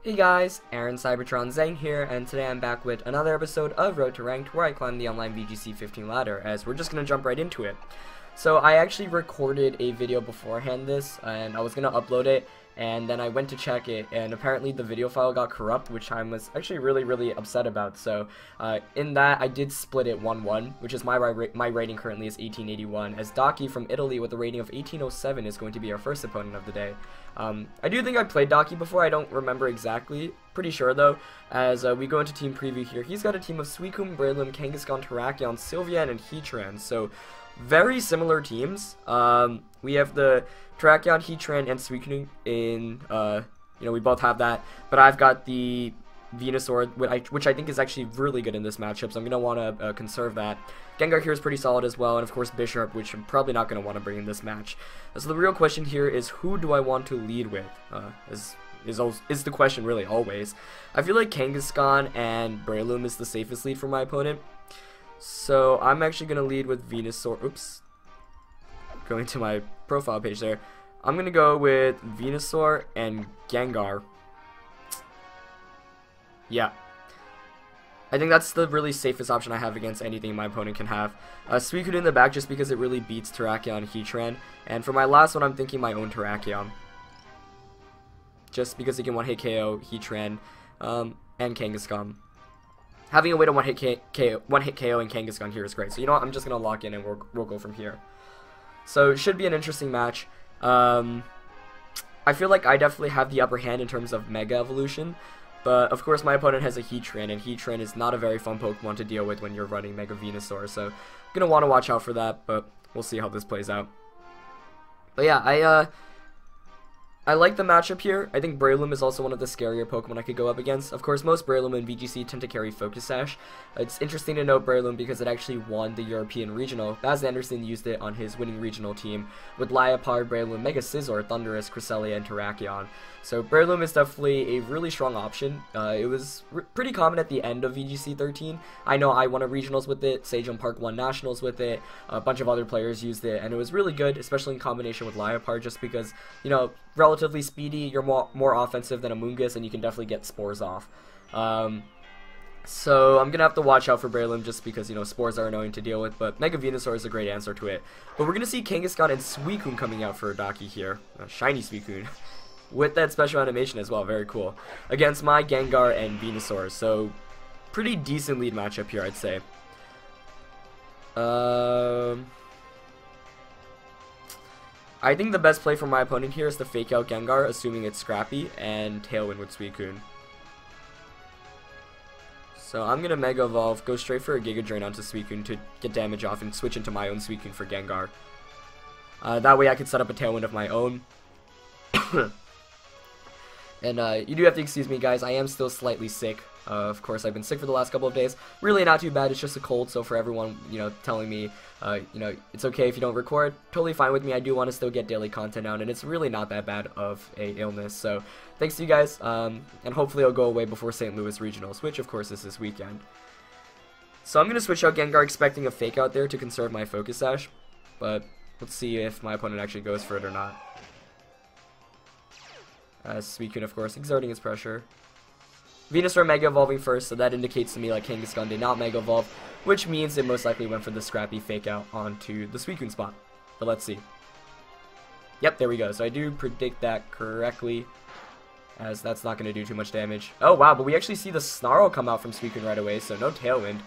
Hey guys, Aaron Cybertron Zang here, and today I'm back with another episode of Road to Ranked, where I climb the online VGC 15 ladder, as we're just gonna jump right into it. So I actually recorded a video beforehand this, and I was gonna upload it, and then I went to check it, and apparently the video file got corrupt, which I was actually really upset about. So in that, I did split it 1-1, which is my rating currently is 1881, as Daki from Italy with a rating of 1807 is going to be our first opponent of the day. I do think I played Daki before, I don't remember exactly, pretty sure though, as we go into team preview here. He's got a team of Suicune, Breloom, Kangaskhan, Terrakion, Sylveon, and Heatran, so very similar teams. We have the Terrakion, Heatran, and Suicune in, we both have that, but I've got the Venusaur, which I think is actually really good in this matchup, so I'm going to want to conserve that. Gengar here is pretty solid as well, and of course Bisharp, which I'm probably not going to want to bring in this match. So the real question here is, who do I want to lead with? Is the question really always. I feel like Kangaskhan and Breloom is the safest lead for my opponent, so I'm actually going to lead with Venusaur. Oops. Going to my profile page there. I'm going to go with Venusaur and Gengar. Yeah. I think that's the really safest option I have against anything my opponent can have. Suicune in the back just because it really beats Terrakion and Heatran. And for my last one, I'm thinking my own Terrakion. Just because it can one-hit KO Heatran and Kangaskhan. Having a way to one-hit KO and Kangaskhan here is great. So you know what, I'm just going to lock in and we'll go from here. So it should be an interesting match. I feel like I definitely have the upper hand in terms of Mega Evolution. But, of course, my opponent has a Heatran, and Heatran is not a very fun Pokemon to deal with when you're running Mega Venusaur, so I'm going to want to watch out for that, but we'll see how this plays out. But yeah, I like the matchup here. I think Breloom is also one of the scarier Pokemon I could go up against. Of course, most Breloom in VGC tend to carry Focus Sash. It's interesting to note Breloom because it actually won the European Regional. Baz Anderson used it on his winning regional team with Liepard, Breloom, Mega Scizor, Thundurus, Cresselia, and Terrakion. So Breloom is definitely a really strong option. It was pretty common at the end of VGC 13. I know I won a regionals with it, Sejong Park won nationals with it, a bunch of other players used it, and it was really good, especially in combination with Liepard, just because, you know, relatively speedy, you're more offensive than Amoonguss, and you can definitely get spores off. So I'm gonna have to watch out for Breloom just because, you know, spores are annoying to deal with, but Mega Venusaur is a great answer to it. But we're gonna see Kangaskhan and Suicune coming out for Daki here, shiny Suicune, with that special animation as well, very cool, against my Gengar and Venusaur. So pretty decent lead matchup here, I'd say. I think the best play for my opponent here is to fake out Gengar, assuming it's Scrappy, and Tailwind with Suicune. So I'm going to Mega Evolve, go straight for a Giga Drain onto Suicune to get damage off, and switch into my own Suicune for Gengar. That way I could set up a Tailwind of my own. And you do have to excuse me, guys, I am still slightly sick. Of course, I've been sick for the last couple of days. Really not too bad, it's just a cold, so for everyone, you know, telling me, it's okay if you don't record, totally fine with me. I do want to still get daily content out, and it's really not that bad of a illness. So, thanks to you guys, and hopefully it'll go away before St. Louis Regionals, which, of course, is this weekend. So I'm going to switch out Gengar, expecting a fake out there to conserve my Focus Sash, but let's see if my opponent actually goes for it or not. Suicune, of course, exerting its pressure. Venusaur Mega Evolving first, so that indicates to me like Kangaskhan did not Mega Evolve, which means it most likely went for the Scrappy Fake Out onto the Suicune spot. But let's see. Yep, there we go. So I do predict that correctly, as that's not going to do too much damage. Oh wow, but we actually see the Snarl come out from Suicune right away, so no Tailwind.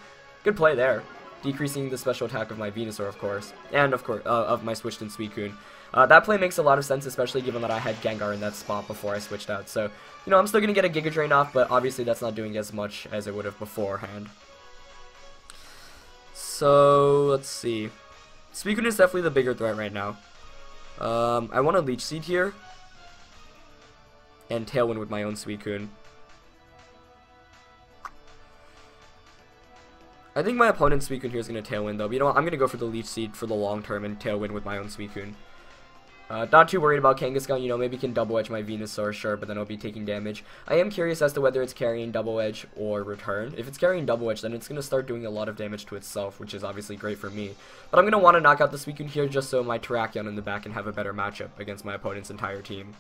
Good play there. Decreasing the special attack of my Venusaur, of course, and of course of my switched in Suicune. That play makes a lot of sense, especially given that I had Gengar in that spot before I switched out. So, you know, I'm still going to get a Giga Drain off, but obviously that's not doing as much as it would have beforehand. So, let's see. Suicune is definitely the bigger threat right now. I want to Leech Seed here, and Tailwind with my own Suicune. I think my opponent's Suicune here is going to Tailwind, though. But you know what? I'm going to go for the Leech Seed for the long term and Tailwind with my own Suicune. Not too worried about Kangaskhan, you know, maybe can Double Edge my Venusaur, sure, but then I'll be taking damage. I am curious as to whether it's carrying Double Edge or Return. If it's carrying Double Edge, then it's going to start doing a lot of damage to itself, which is obviously great for me. But I'm going to want to knock out the Suicune here just so my Terrakion in the back can have a better matchup against my opponent's entire team.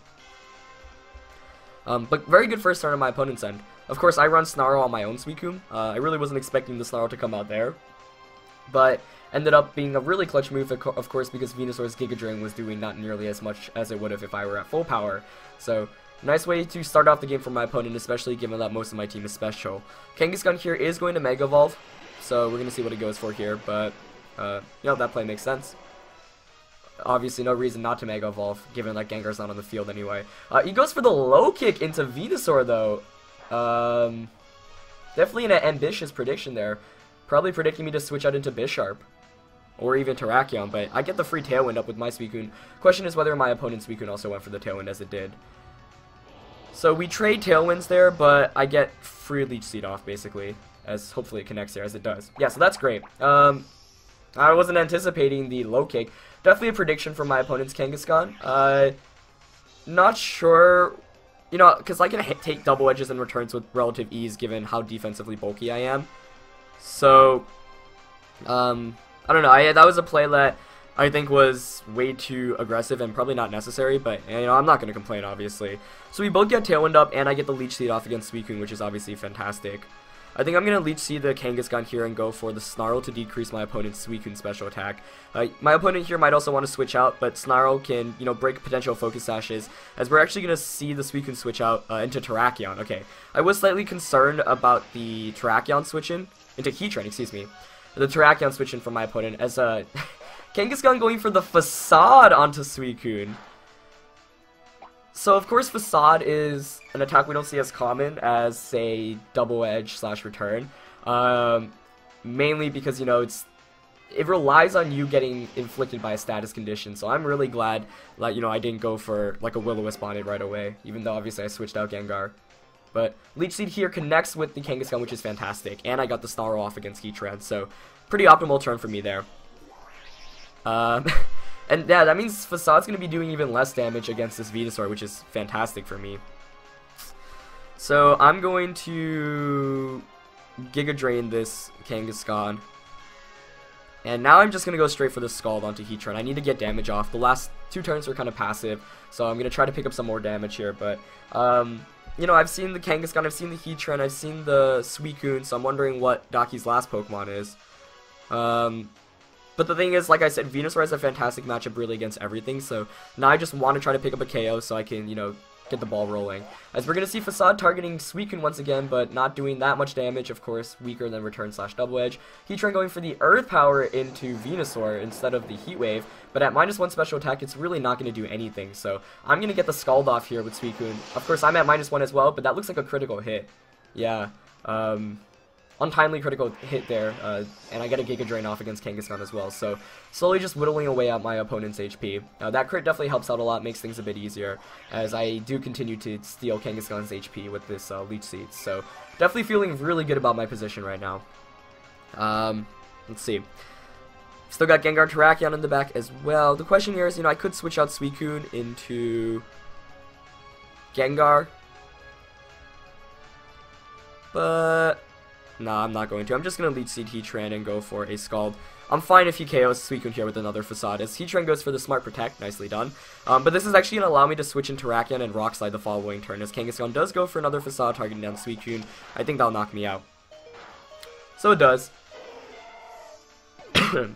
But very good first turn on my opponent's end. Of course, I run Snarl on my own Suicune. I really wasn't expecting the Snarl to come out there, but ended up being a really clutch move, of course, because Venusaur's Giga Drain was doing not nearly as much as it would have if I were at full power. So, nice way to start off the game for my opponent, especially given that most of my team is special. Kangaskhan here is going to Mega Evolve, so we're going to see what it goes for here, but, you know, that play makes sense. Obviously, no reason not to Mega Evolve, given that Gengar's not on the field anyway. He goes for the low kick into Venusaur, though. Definitely an ambitious prediction there. Probably predicting me to switch out into Bisharp. Or even Terrakion, but I get the free Tailwind up with my Suicune. Question is whether my opponent's Suicune also went for the Tailwind, as it did. So we trade Tailwinds there, but I get free Leech Seed off, basically. As hopefully it connects there, as it does. Yeah, so that's great. I wasn't anticipating the low kick. Definitely a prediction from my opponent's Kangaskhan. Not sure, you know, because I can take double edges and returns with relative ease given how defensively bulky I am. So, I don't know, that was a play that I think was way too aggressive and probably not necessary, but, you know, I'm not going to complain, obviously. So we both get Tailwind up, and I get the Leech Seed off against Suicune, which is obviously fantastic. I think I'm going to Leech Seed the Kangaskhan here and go for the Snarl to decrease my opponent's Suicune special attack. My opponent here might also want to switch out, but Snarl can, you know, break potential Focus Sashes, as we're actually going to see the Suicune switch out into Terrakion. Okay, I was slightly concerned about the Terrakion switching, into Heatran, excuse me. The Terrakion switching from my opponent, as Kangaskhan going for the Facade onto Suicune. So, of course, Facade is an attack we don't see as common as, say, Double Edge / Return. Mainly because, you know, it relies on you getting inflicted by a status condition. So I'm really glad that, you know, I didn't go for, like, a Will-O-Wisp on it right away. Even though, obviously, I switched out Gengar. But Leech Seed here connects with the Kangaskhan, which is fantastic. And I got the Snarl off against Heatran. So, pretty optimal turn for me there. And yeah, that means Facade's going to be doing even less damage against this Venusaur, which is fantastic for me. So I'm going to Giga Drain this Kangaskhan. And now I'm just going to go straight for the Scald onto Heatran. I need to get damage off. The last 2 turns were kind of passive, so I'm going to try to pick up some more damage here. But, you know, I've seen the Kangaskhan, I've seen the Heatran, I've seen the Suicune, so I'm wondering what Daki's last Pokemon is. But the thing is, like I said, Venusaur has a fantastic matchup really against everything, so now I just want to try to pick up a KO so I can, you know, get the ball rolling. As we're going to see Facade targeting Suicune once again, but not doing that much damage, of course, weaker than Return / Double Edge. Heatran going for the Earth Power into Venusaur instead of the Heat Wave, but at -1 special attack, it's really not going to do anything, so I'm going to get the Scald off here with Suicune. Of course, I'm at -1 as well, but that looks like a critical hit. Yeah, untimely critical hit there, and I get a Giga Drain off against Kangaskhan as well, so slowly just whittling away at my opponent's HP. That crit definitely helps out a lot, makes things a bit easier, as I do continue to steal Kangaskhan's HP with this Leech Seed, so definitely feeling really good about my position right now. Let's see. Still got Gengar Terrakion in the back as well. The question here is, you know, I could switch out Suicune into Gengar, but no, I'm not going to. I'm just going to Leech Seed Heatran and go for a Scald. I'm fine if he KOs Suicune here with another Facade, as Heatran goes for the Smart Protect, nicely done. But this is actually going to allow me to switch in Terrakion and Rock Slide the following turn, as Kangaskhan does go for another Facade targeting down Suicune. I think that'll knock me out. So it does.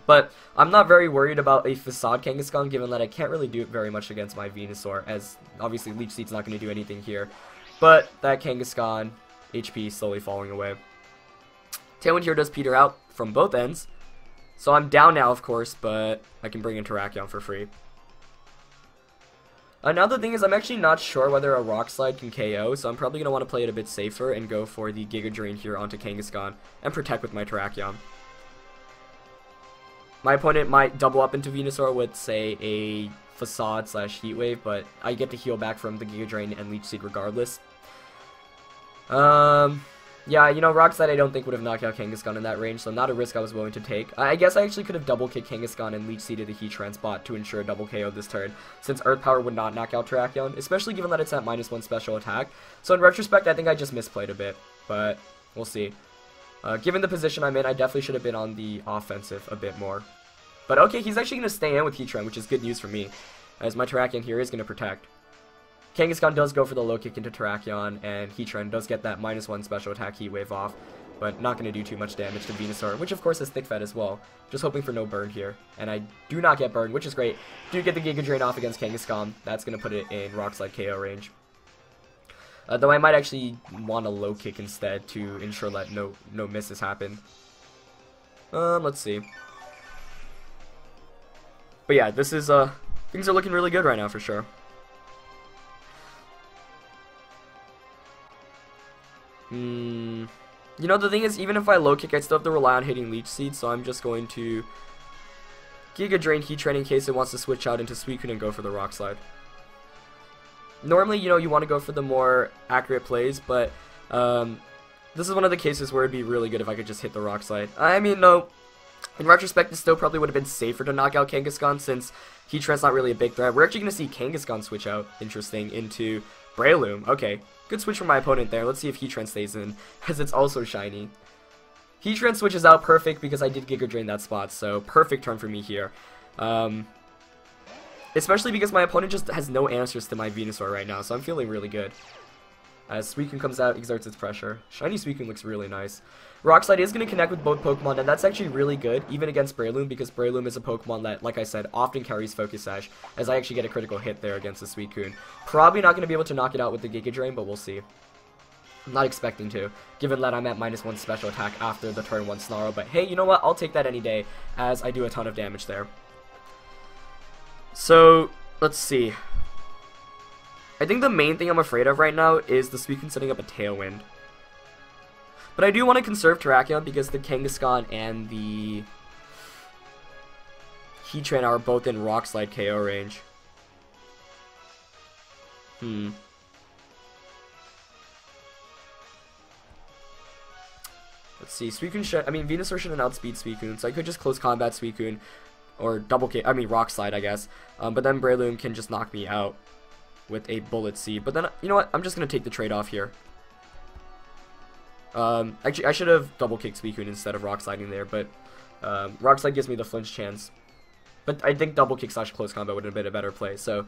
But I'm not very worried about a Facade Kangaskhan, given that I can't really do it very much against my Venusaur, as obviously Leech Seed's not going to do anything here. But that Kangaskhan HP slowly falling away. Tailwind here does peter out from both ends, so I'm down now, of course, but I can bring in Terrakion for free. Another thing is, I'm actually not sure whether a Rock Slide can KO, so I'm probably going to want to play it a bit safer and go for the Giga Drain here onto Kangaskhan and protect with my Terrakion. My opponent might double up into Venusaur with, say, a Facade / Heat Wave, but I get to heal back from the Giga Drain and Leech Seed regardless. Yeah, you know, Rock Slide I don't think would have knocked out Kangaskhan in that range, so not a risk I was willing to take. I guess I actually could have double kicked Kangaskhan and Leech Seeded the Heatran spot to ensure a double KO this turn, since Earth Power would not knock out Terrakion, especially given that it's at -1 special attack. So in retrospect, I think I just misplayed a bit, but we'll see. Given the position I'm in, I definitely should have been on the offensive a bit more. But okay, he's actually going to stay in with Heatran, which is good news for me, as my Terrakion here is going to protect. Kangaskhan does go for the low kick into Terrakion, and Heatran does get that -1 special attack Heat Wave off, but not going to do too much damage to Venusaur, which of course is Thick Fed as well. Just hoping for no burn here, and I do not get burned, which is great. Do get the Giga Drain off against Kangaskhan. That's going to put it in Rock Slide KO range. Though I might actually want a low kick instead to ensure that no misses happen. Let's see. But yeah, this is things are looking really good right now for sure. You know, the thing is, even if I low kick, I still have to rely on hitting Leech Seed, so I'm just going to Giga Drain Heatran in case it wants to switch out into Suicune and go for the Rock Slide. Normally, you know, you want to go for the more accurate plays, but this is one of the cases where it'd be really good if I could just hit the Rock Slide. I mean, no, in retrospect, it still probably would have been safer to knock out Kangaskhan since Heatran's not really a big threat. We're actually going to see Kangaskhan switch out, interesting, into Breloom. Okay, good switch from my opponent there. Let's see if Heatran stays in, as it's also shiny. Heatran switches out perfect because I did Giga Drain that spot, so perfect turn for me here. Especially because my opponent just has no answers to my Venusaur right now, so I'm feeling really good. As Suicune comes out, exerts its pressure. Shiny Suicune looks really nice. Rock Slide is going to connect with both Pokemon, and that's actually really good, even against Breloom, because Breloom is a Pokemon that, like I said, often carries Focus Sash, as I actually get a critical hit there against the Suicune. Probably not going to be able to knock it out with the Giga Drain, but we'll see. I'm not expecting to, given that I'm at -1 special attack after the turn 1 Snarl, but hey, you know what? I'll take that any day, as I do a ton of damage there. So, let's see. I think the main thing I'm afraid of right now is the Suicune setting up a Tailwind. But I do want to conserve Terrakion because the Kangaskhan and the Heatran are both in Rock Slide KO range. Let's see. Venusaur shouldn't outspeed Suicune, so I could just close combat Suicune. Or Rock Slide, I guess. But then Breloom can just knock me out with a Bullet Seed. But then, you know what? I'm just going to take the trade-off here. Actually, I should have double-kicked Suicune instead of Rock Sliding there, but Rock Slide gives me the flinch chance. But I think double-kick / close combat would have been a better play, so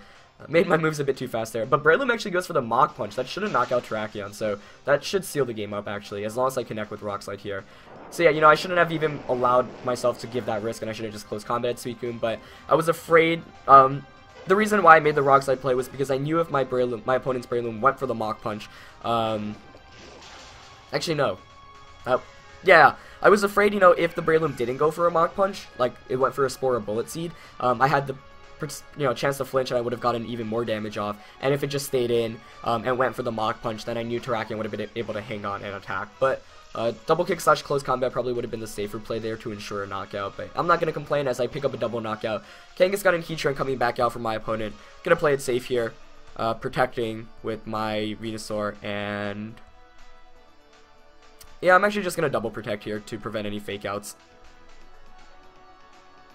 made my moves a bit too fast there. But Breloom actually goes for the Mach Punch. That shouldn't knock out Terrakion, so that should seal the game up, actually, as long as I connect with Rock Slide here. So yeah, you know, I shouldn't have even allowed myself to give that risk, and I should have just close combat Suicune, but I was afraid. The reason why I made the Rock Slide play was because I knew if my opponent's Breloom went for the Mach Punch. Actually, no. Yeah, I was afraid, you know, if the Breloom didn't go for a Mach Punch, like it went for a Spore or Bullet Seed, I had the chance to flinch and I would have gotten even more damage off. And if it just stayed in and went for the Mach Punch, then I knew Terrakion would have been able to hang on and attack. But double kick / close combat probably would have been the safer play there to ensure a knockout, but I'm not going to complain as I pick up a double knockout. Kangaskhan and Heatran coming back out from my opponent. Going to play it safe here, protecting with my Venusaur, and yeah, I'm actually just going to double protect here to prevent any fake outs.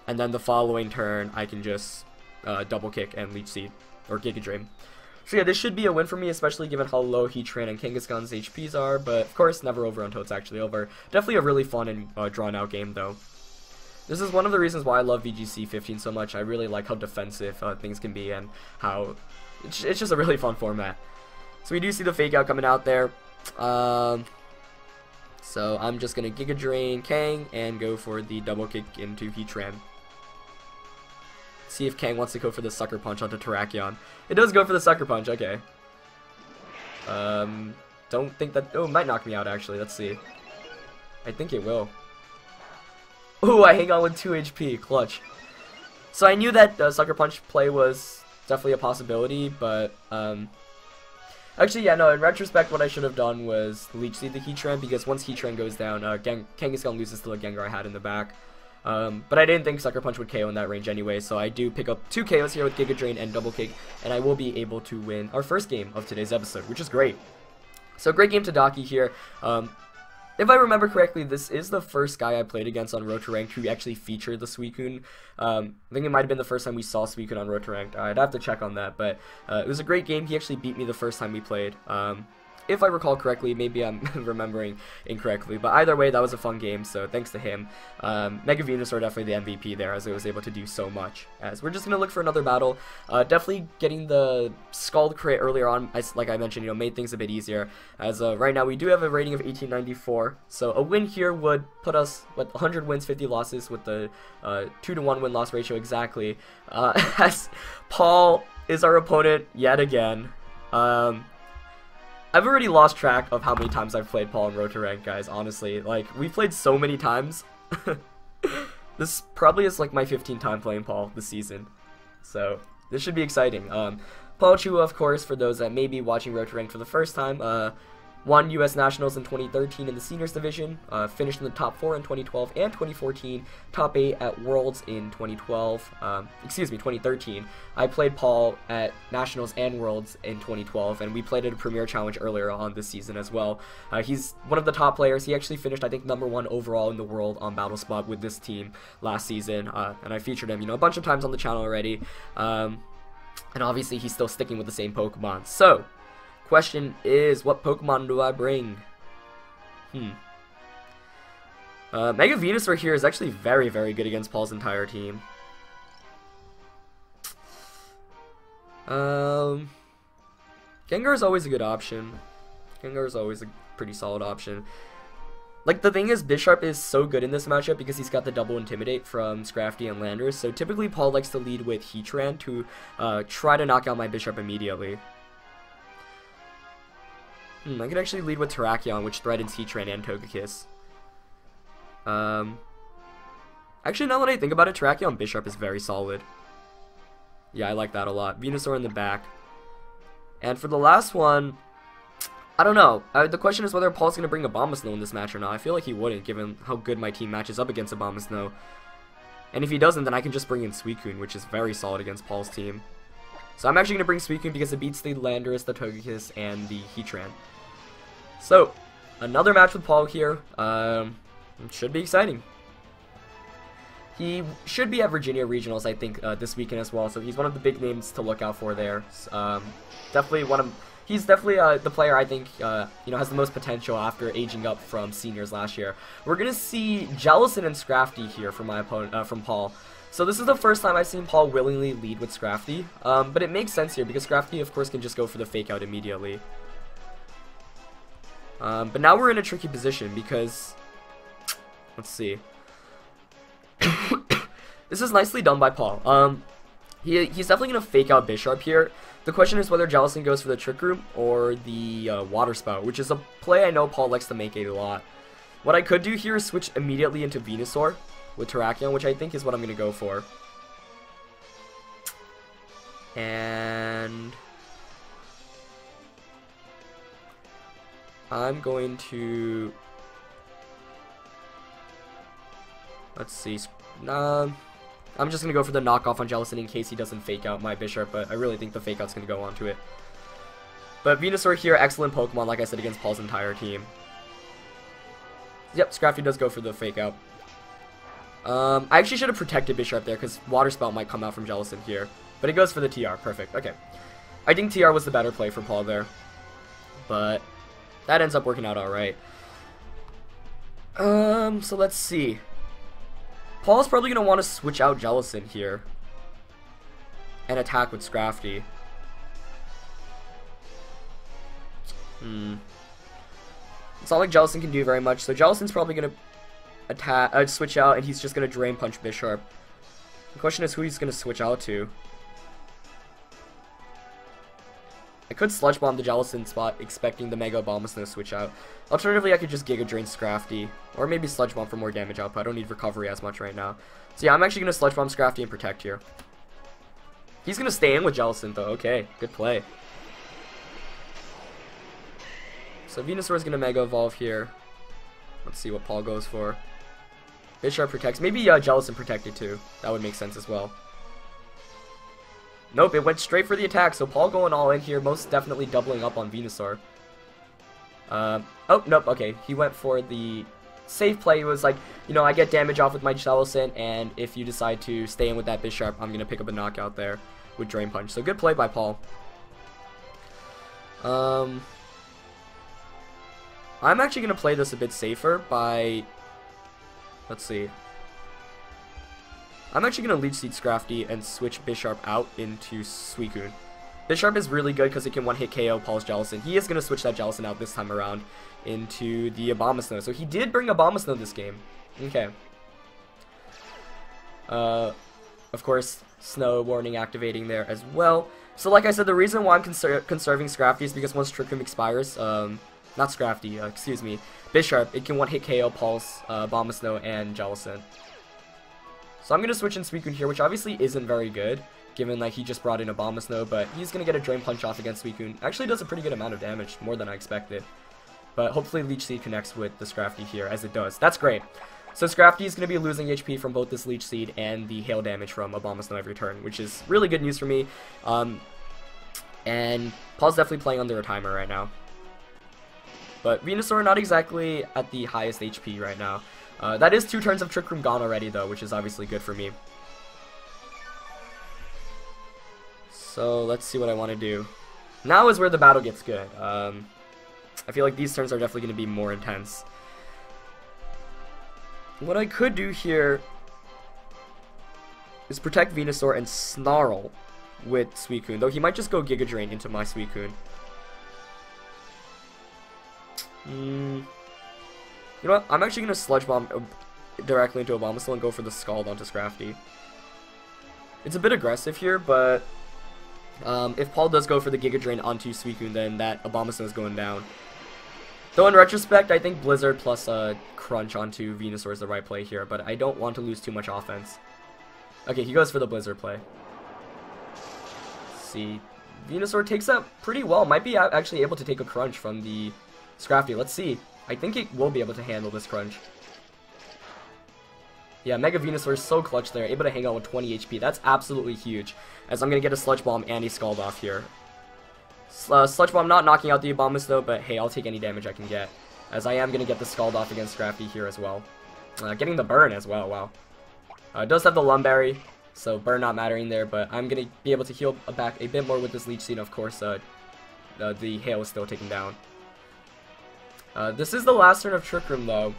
And then the following turn, I can just double kick and Leech Seed, or Giga Drain. So yeah, this should be a win for me, especially given how low Heatran and Kangaskhan's HPs are, but of course, never over until it's actually over. Definitely a really fun and drawn-out game, though. This is one of the reasons why I love VGC 15 so much. I really like how defensive things can be, and how it's just a really fun format. So we do see the fake out coming out there. So I'm just going to Giga Drain Kang and go for the double kick into Heatran. See if Kang wants to go for the Sucker Punch onto Terrakion. It does go for the Sucker Punch, okay. Don't think that... Oh, it might knock me out, actually. Let's see. I think it will. Oh, I hang on with 2 HP. Clutch. So I knew that Sucker Punch play was definitely a possibility, but... Actually, yeah, no, in retrospect, what I should have done was Leech Seed the Heatran, because once Heatran goes down, Kangaskhan loses to the Gengar I had in the back. But I didn't think Sucker Punch would KO in that range anyway, so I do pick up 2 KOs here with Giga Drain and Double Kick, and I will be able to win our first game of today's episode, which is great. So great game to Daki here. If I remember correctly, this is the first guy I played against on Road to Ranked who actually featured the Suicune. I think it might have been the first time we saw Suicune on Road to Ranked. I'd have to check on that, but it was a great game. He actually beat me the first time we played. if I recall correctly. Maybe I'm remembering incorrectly, but either way, that was a fun game, so thanks to him. Mega Venusaur definitely the MVP there, as it was able to do so much. As we're just going to look for another battle. Definitely getting the Scald crit earlier on, like I mentioned, made things a bit easier, as right now we do have a rating of 1894, so a win here would put us with 100 wins, 50 losses, with the 2-to-1 win-loss ratio exactly, as Paul is our opponent yet again. I've already lost track of how many times I've played Paul in Road to Rank, guys, honestly. Like, we played so many times. This probably is like my 15th time playing Paul this season. So, this should be exciting. Paul Chua, of course, for those that may be watching Road to Rank for the first time, won U.S. Nationals in 2013 in the Seniors Division, finished in the top 4 in 2012 and 2014, top 8 at Worlds in 2013. I played Paul at Nationals and Worlds in 2012, and we played at a Premier Challenge earlier on this season as well. He's one of the top players. He actually finished, I think, #1 overall in the world on Battle Spot with this team last season, and I featured him, a bunch of times on the channel already, and obviously he's still sticking with the same Pokemon. So, question is, what Pokemon do I bring? Mega Venusaur here is actually very, very good against Paul's entire team. Gengar is always a good option. Gengar is always a pretty solid option. Like, the thing is, Bisharp is so good in this matchup because he's got the double Intimidate from Scrafty and Landers, so typically Paul likes to lead with Heatran to try to knock out my Bisharp immediately. I could actually lead with Terrakion, which threatens Heatran and Togekiss. Actually, now that I think about it, Terrakion Bisharp is very solid. Yeah, I like that a lot. Venusaur in the back. And for the last one, I don't know. The question is whether Paul's going to bring Abomasnow in this match or not. I feel like he wouldn't, given how good my team matches up against Abomasnow. And if he doesn't, then I can just bring in Suicune, which is very solid against Paul's team. So I'm actually going to bring Suicune because it beats the Landorus, the Togekiss, and the Heatran. So, another match with Paul here. It should be exciting. He should be at Virginia Regionals, I think, this weekend as well. So he's one of the big names to look out for there. He's definitely the player I think has the most potential after aging up from seniors last year. We're gonna see Jellicent and Scrafty here from my opponent, from Paul. So this is the first time I've seen Paul willingly lead with Scrafty, but it makes sense here because Scrafty, of course, can just go for the fake out immediately. But now we're in a tricky position because, let's see. This is nicely done by Paul. He's definitely going to fake out Bisharp here. The question is whether Jellicent goes for the Trick Room or the Water Spout, which is a play I know Paul likes to make a lot. What I could do here is switch immediately into Venusaur with Terrakion, which I think is what I'm going to go for. And I'm going to, let's see, I'm just going to go for the knockoff on Jellicent in case he doesn't fake out my Bisharp, but I really think the fake out's going to go onto it. But Venusaur here, excellent Pokemon, like I said, against Paul's entire team. Yep, Scrafty does go for the fake out. I actually should have protected Bisharp there because Water Spout might come out from Jellicent here. But it goes for the TR, perfect, okay. I think TR was the better play for Paul there. But that ends up working out alright. So let's see. Paul's probably going to want to switch out Jellicent here and attack with Scrafty. It's not like Jellicent can do very much, so Jellicent's probably going to attack, switch out, and he's just going to Drain Punch Bisharp. The question is who he's going to switch out to. I could Sludge Bomb the Jellicent spot, expecting the Mega Abomasnow to switch out. Alternatively, I could just Giga Drain Scrafty, or maybe Sludge Bomb for more damage output. I don't need Recovery as much right now. So yeah, I'm actually going to Sludge Bomb Scrafty and Protect here. He's going to stay in with Jellicent though. Okay, good play. So Venusaur is going to Mega Evolve here. Let's see what Paul goes for. Bisharp protects. Maybe Jellicent protected too. That would make sense as well. Nope, it went straight for the attack, so Paul going all in here, most definitely doubling up on Venusaur. Oh, nope, okay, he went for the safe play. It was like, I get damage off with my Jellicent, and if you decide to stay in with that Bisharp, I'm going to pick up a knockout there with Drain Punch. So good play by Paul. I'm actually going to play this a bit safer by... Let's see. I'm actually going to Leech Seed Scrafty and switch Bisharp out into Suicune. Bisharp is really good because it can one-hit KO Paul's Jellicent. He is going to switch that Jellicent out this time around into the Abomasnow. So he did bring Abomasnow this game. Okay. Of course, Snow Warning activating there as well. So like I said, the reason why I'm conserving Scrafty is because once Trick Room expires, not Scrafty, excuse me, Bisharp, it can one-hit KO Pulse, Abomasnow, and Jellicent. So I'm going to switch in Suicune here, which obviously isn't very good, given that he just brought in Abomasnow, but he's going to get a Drain Punch off against Suicune. Actually does a pretty good amount of damage, more than I expected. But hopefully Leech Seed connects with the Scrafty here, as it does. That's great. So Scrafty is going to be losing HP from both this Leech Seed and the Hail damage from Abomasnow every turn, which is really good news for me. And Paul's definitely playing under a timer right now. But Venusaur not exactly at the highest HP right now. That is 2 turns of Trick Room gone already though, which is obviously good for me. So let's see what I want to do. Now is where the battle gets good. I feel like these turns are definitely going to be more intense. What I could do here is protect Venusaur and Snarl with Suicune, though he might just go Giga Drain into my Suicune. You know what? I'm actually going to Sludge Bomb directly into Abomasnow and go for the Scald onto Scrafty. It's a bit aggressive here, but if Paul does go for the Giga Drain onto Suicune, then that Abomasnow is going down. Though in retrospect, I think Blizzard plus Crunch onto Venusaur is the right play here, but I don't want to lose too much offense. Okay, he goes for the Blizzard play. Let's see. Venusaur takes that pretty well. Might be actually able to take a Crunch from the Scrafty. Let's see. I think it will be able to handle this Crunch. Yeah, Mega Venusaur is so clutch there, able to hang out with 20 HP. That's absolutely huge, as I'm going to get a Sludge Bomb and a Scald off here. Sludge Bomb not knocking out the Abomasnow, but hey, I'll take any damage I can get, as I am going to get the Scald off against Scrafty here as well. Getting the Burn as well, wow. It does have the Lumberry, so Burn not mattering there, but I'm going to be able to heal back a bit more with this Leech Seed. Of course, the Hail is still taken down. This is the last turn of Trick Room, though,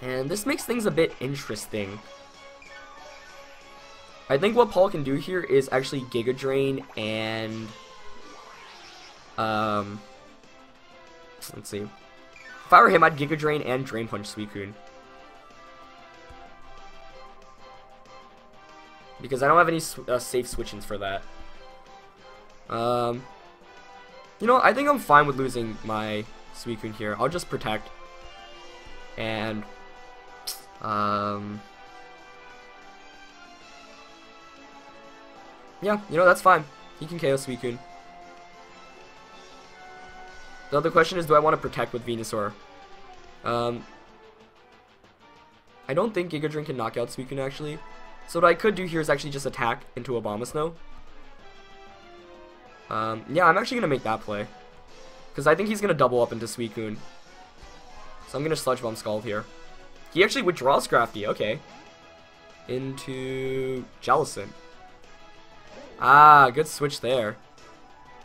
and this makes things a bit interesting. I think what Paul can do here is actually Giga Drain and... let's see. If I were him, I'd Giga Drain and Drain Punch Suicune. Because I don't have any safe switch-ins for that. You know, I think I'm fine with losing my Suicune here. I'll just protect. And, yeah, you know, that's fine. He can KO Suicune. The other question is, do I want to protect with Venusaur? I don't think Giga Drain can knock out Suicune, actually. So what I could do here is actually just attack into Abomasnow. Yeah, I'm actually going to make that play. Because I think he's going to double up into Suicune. So I'm going to Sludge Bomb Scald here. He actually withdraws Scrafty, okay. Into Jellicent. Ah, good switch there.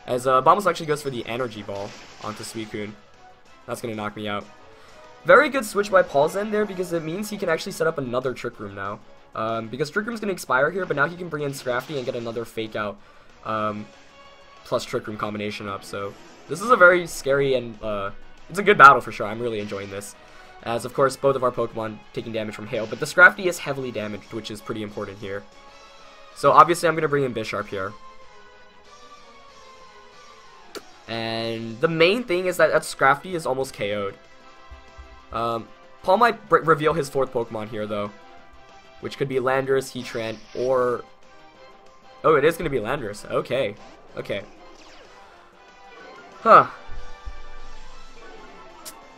As Abomasnow actually goes for the Energy Ball onto Suicune. That's going to knock me out. Very good switch by Paul's end there, because it means he can actually set up another Trick Room now. Because Trick Room's going to expire here, but now he can bring in Scrafty and get another Fake Out plus Trick Room combination up. So this is a very scary and it's a good battle for sure. I'm really enjoying this. As of course both of our Pokemon taking damage from Hail, but the Scrafty is heavily damaged, which is pretty important here. So obviously I'm going to bring in Bisharp here. And the main thing is that Scrafty is almost KO'd. Paul might reveal his 4th Pokemon here though, which could be Landorus, Heatran, or... Oh, it is going to be Landorus. Okay. Okay. Huh.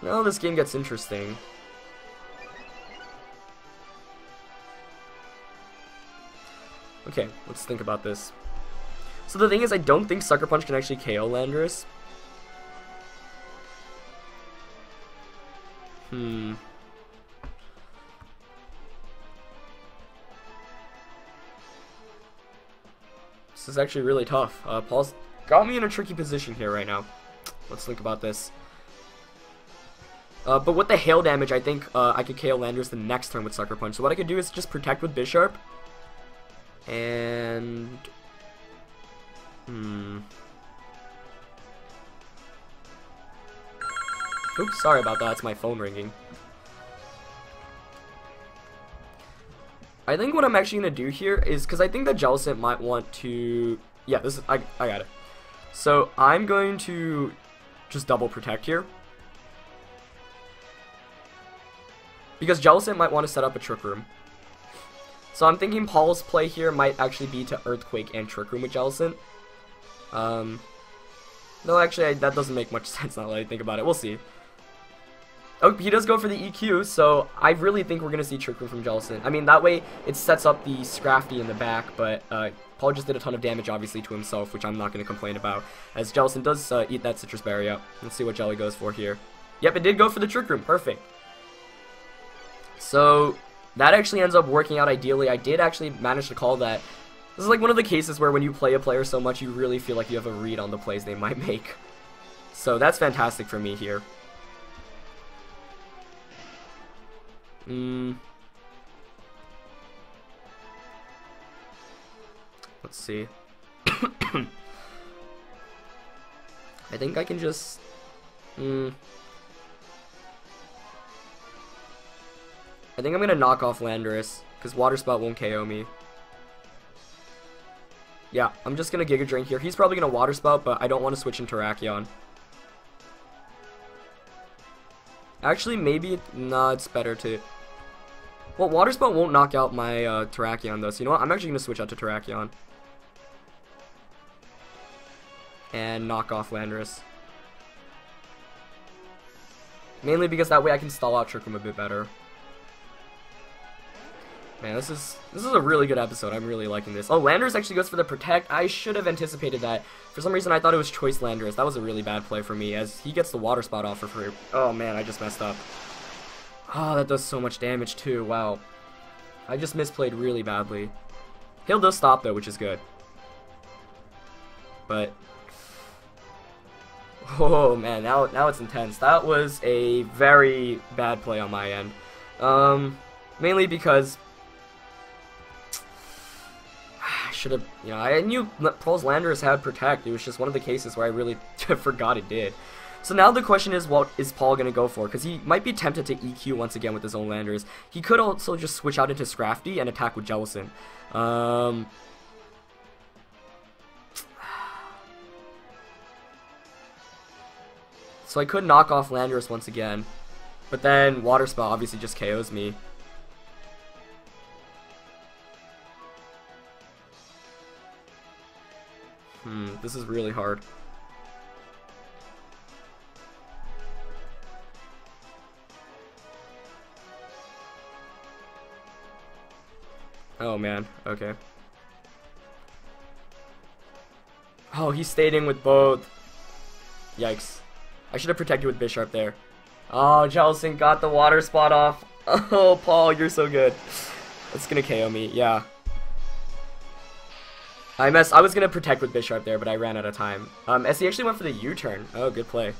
Now this game gets interesting. Okay, let's think about this. So the thing is, I don't think Sucker Punch can actually KO Landorus. This is actually really tough. Paul's got me in a tricky position here right now. Let's think about this. But with the hail damage, I think I could KO Landorus the next turn with Sucker Punch. So what I could do is just protect with Bisharp. And... Oops, sorry about that. It's my phone ringing. I think what I'm actually going to do here is... Because I think that Jellicent might want to... Yeah, this is... I got it. So I'm going to just double protect here. Because Jellicent might want to set up a Trick Room. So I'm thinking Paul's play here might actually be to Earthquake and Trick Room with Jellicent. No, actually, that doesn't make much sense now that I think about it. We'll see. Oh, he does go for the EQ, so I really think we're going to see Trick Room from Jellicent. I mean, that way it sets up the Scrafty in the back, but Paul just did a ton of damage, obviously, to himself, which I'm not going to complain about, as Jellicent does eat that Citrus Berry up. Let's see what Jelly goes for here. Yep, it did go for the Trick Room. Perfect. So that actually ends up working out ideally. I did actually manage to call that. This is like one of the cases where when you play a player so much, you really feel like you have a read on the plays they might make. So that's fantastic for me here. Let's see. I think I can just... I think I'm going to knock off Landorus, because Water Spout won't KO me. Yeah, I'm just going to Giga Drain here. He's probably going to Water Spout, but I don't want to switch into Terrakion. Actually, maybe... Nah, it's better to... Well, Water Spout won't knock out my Terrakion, though, so you know what? I'm actually going to switch out to Terrakion. And knock off Landorus. Mainly because that way I can stall out Trick Room a bit better. Man, this is a really good episode. I'm really liking this. Oh, Landorus actually goes for the Protect. I should have anticipated that. For some reason, I thought it was Choice Landorus. That was a really bad play for me, as he gets the Water Spout off for free. Oh, man, I just messed up. Oh, that does so much damage, too. Wow. I just misplayed really badly. He'll does stop, though, which is good. But... Oh, man, now it's intense. That was a very bad play on my end. Mainly because... should have, you know, I knew Paul's Landorus had Protect. It was just one of the cases where I really forgot it did. So now the question is, what is Paul going to go for? Because he might be tempted to EQ once again with his own Landorus. He could also just switch out into Scrafty and attack with Jellicent. So I could knock off Landorus once again. But then Water Spout obviously just KOs me. This is really hard. Oh man, okay. Oh, he stayed in with both. Yikes. I should have protected with Bisharp there. Oh, Jellicent got the Water Spout off. Oh, Paul, you're so good. It's gonna KO me, yeah. I was gonna protect with Bisharp there, but I ran out of time. SE actually went for the U-turn. Oh, good play.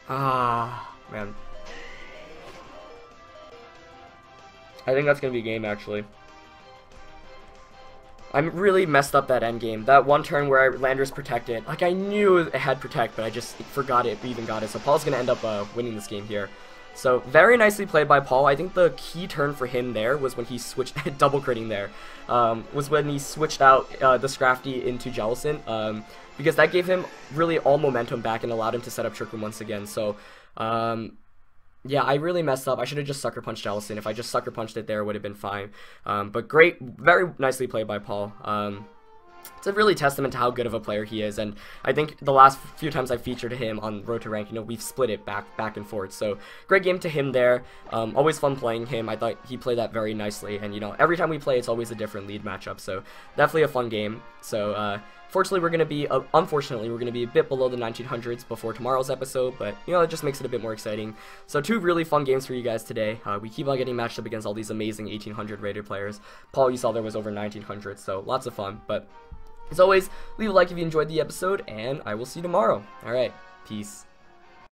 Ah, man. I think that's gonna be a game, actually. I really messed up that end game. That one turn where Landorus protected. Like, I knew it had Protect, but I just forgot it even got it. So Paul's gonna end up winning this game here. So, very nicely played by Paul. I think the key turn for him there was when he switched, double critting there, was when he switched out the Scrafty into Jellicent, because that gave him really all momentum back and allowed him to set up Trick Room once again. So, yeah, I really messed up. I should have just Sucker Punched Jellicent. If I just Sucker Punched it there, it would have been fine. But great, very nicely played by Paul. It's a really testament to how good of a player he is, and I think the last few times I featured him on Road to Rank, you know, we've split it back and forth. So great game to him there. Always fun playing him. I thought he played that very nicely, and you know, every time we play, it's always a different lead matchup. So definitely a fun game. So unfortunately, we're gonna be a bit below the 1900s before tomorrow's episode, but you know, it just makes it a bit more exciting. So 2 really fun games for you guys today. We keep on getting matched up against all these amazing 1800 rated players. Paul, you saw there was over 1900, so lots of fun. But as always, leave a like if you enjoyed the episode, and I will see you tomorrow. Alright, peace.